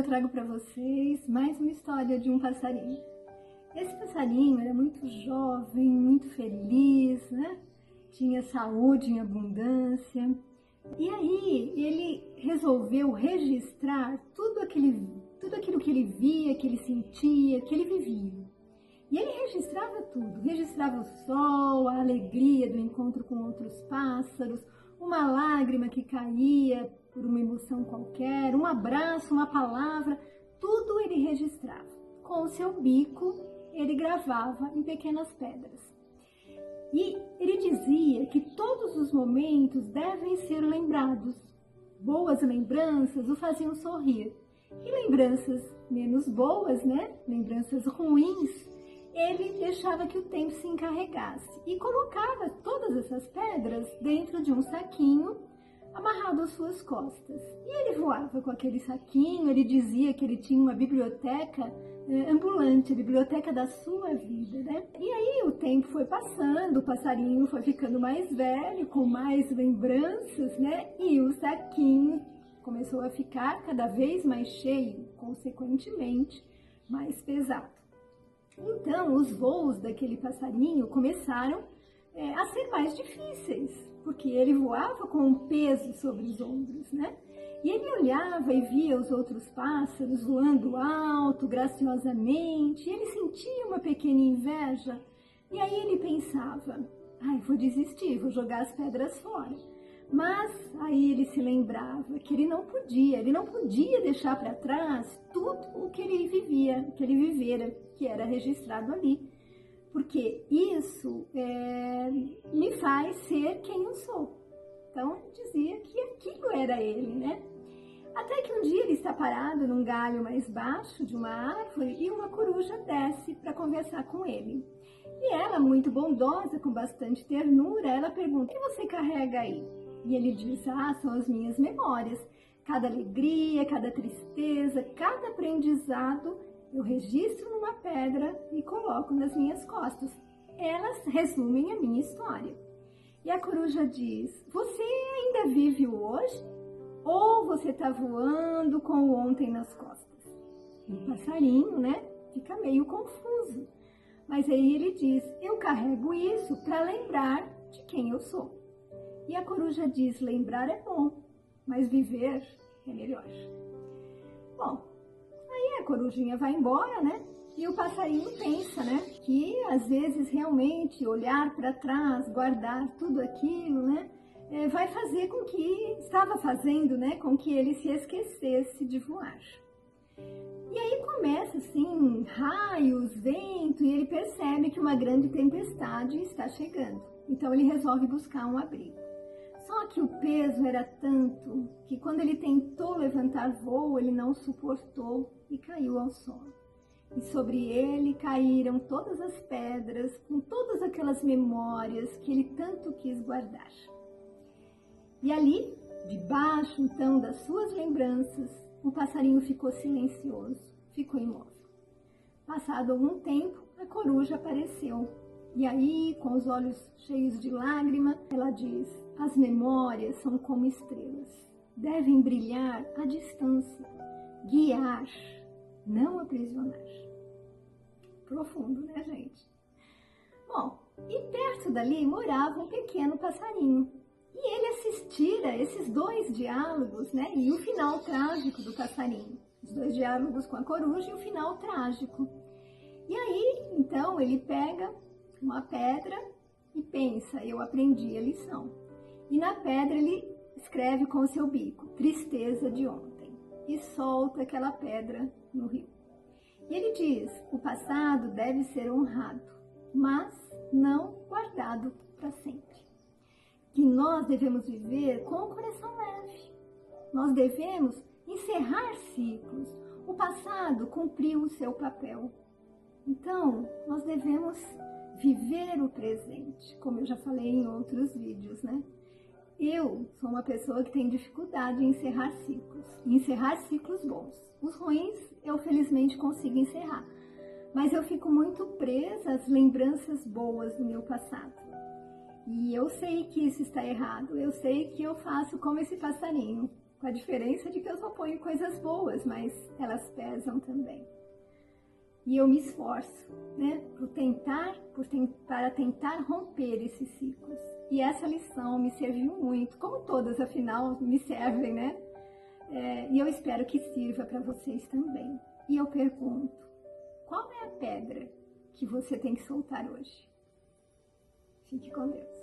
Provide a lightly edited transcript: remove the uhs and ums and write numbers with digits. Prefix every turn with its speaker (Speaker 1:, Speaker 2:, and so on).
Speaker 1: eu trago para vocês mais uma história de um passarinho. Esse passarinho era muito jovem, muito feliz, né? Tinha saúde em abundância. E aí ele resolveu registrar tudo aquilo que ele via, que ele sentia, que ele vivia. E ele registrava tudo, registrava o sol, a alegria do encontro com outros pássaros, uma lágrima que caía por uma emoção qualquer, um abraço, uma palavra, tudo ele registrava. Com o seu bico, ele gravava em pequenas pedras. E ele dizia que todos os momentos devem ser lembrados. Boas lembranças o faziam sorrir. E lembranças menos boas, né? Lembranças ruins, ele deixava que o tempo se encarregasse e colocava todas essas pedras dentro de um saquinho amarrado às suas costas. E ele voava com aquele saquinho, ele dizia que ele tinha uma biblioteca ambulante, a biblioteca da sua vida, né? E aí o tempo foi passando, o passarinho foi ficando mais velho, com mais lembranças, né? E o saquinho começou a ficar cada vez mais cheio, consequentemente mais pesado. Então, os voos daquele passarinho começaram a ser mais difíceis, porque ele voava com um peso sobre os ombros, né? E ele olhava e via os outros pássaros voando alto, graciosamente, e ele sentia uma pequena inveja. E aí ele pensava, vou desistir, vou jogar as pedras fora. Mas aí ele se lembrava que ele não podia deixar para trás tudo o que ele vivia, que ele vivera, que era registrado ali. Porque isso me faz ser quem eu sou. Então ele dizia que aquilo era ele, né? Até que um dia ele está parado num galho mais baixo de uma árvore e uma coruja desce para conversar com ele. E ela, muito bondosa, com bastante ternura, ela pergunta: o que você carrega aí? E ele diz: são as minhas memórias. Cada alegria, cada tristeza, cada aprendizado eu registro numa pedra e coloco nas minhas costas. Elas resumem a minha história. E a coruja diz: você ainda vive o hoje? Ou você está voando com o ontem nas costas? E o passarinho, né, fica meio confuso. Mas aí ele diz: eu carrego isso para lembrar de quem eu sou. E a coruja diz: lembrar é bom, mas viver é melhor. Bom, aí a corujinha vai embora, né? E o passarinho pensa, né? Que às vezes realmente olhar para trás, guardar tudo aquilo, né? Vai fazer com que, estava fazendo, né? Com que ele se esquecesse de voar. E aí começa assim, raios, vento, e ele percebe que uma grande tempestade está chegando. Então ele resolve buscar um abrigo. Só que o peso era tanto que quando ele tentou levantar voo, ele não suportou e caiu ao solo. E sobre ele caíram todas as pedras, com todas aquelas memórias que ele tanto quis guardar. E ali, debaixo então das suas lembranças, o passarinho ficou silencioso, ficou imóvel. Passado algum tempo, a coruja apareceu. E aí, com os olhos cheios de lágrima, ela diz: as memórias são como estrelas, devem brilhar à distância, guiar, não aprisionar. Profundo, né, gente? Bom, e perto dali morava um pequeno passarinho. E ele assistira esses dois diálogos, né? E o final trágico do passarinho. Os dois diálogos com a coruja e o final trágico. E aí, então, ele pega uma pedra e pensa: eu aprendi a lição. E na pedra ele escreve com o seu bico: tristeza de ontem. E solta aquela pedra no rio. E ele diz: o passado deve ser honrado, mas não guardado para sempre. Que nós devemos viver com o coração leve. Nós devemos encerrar ciclos. O passado cumpriu o seu papel. Então, nós devemos viver o presente, como eu já falei em outros vídeos, né? Eu sou uma pessoa que tem dificuldade em encerrar ciclos bons. Os ruins eu felizmente consigo encerrar, mas eu fico muito presa às lembranças boas do meu passado. E eu sei que isso está errado, eu sei que eu faço como esse passarinho. com a diferença de que eu só ponho coisas boas, mas elas pesam também. E eu me esforço, né, para tentar romper esses ciclos. E essa lição me serviu muito, como todas, afinal, me servem, né? E eu espero que sirva para vocês também. E eu pergunto, qual é a pedra que você tem que soltar hoje? Fique com Deus.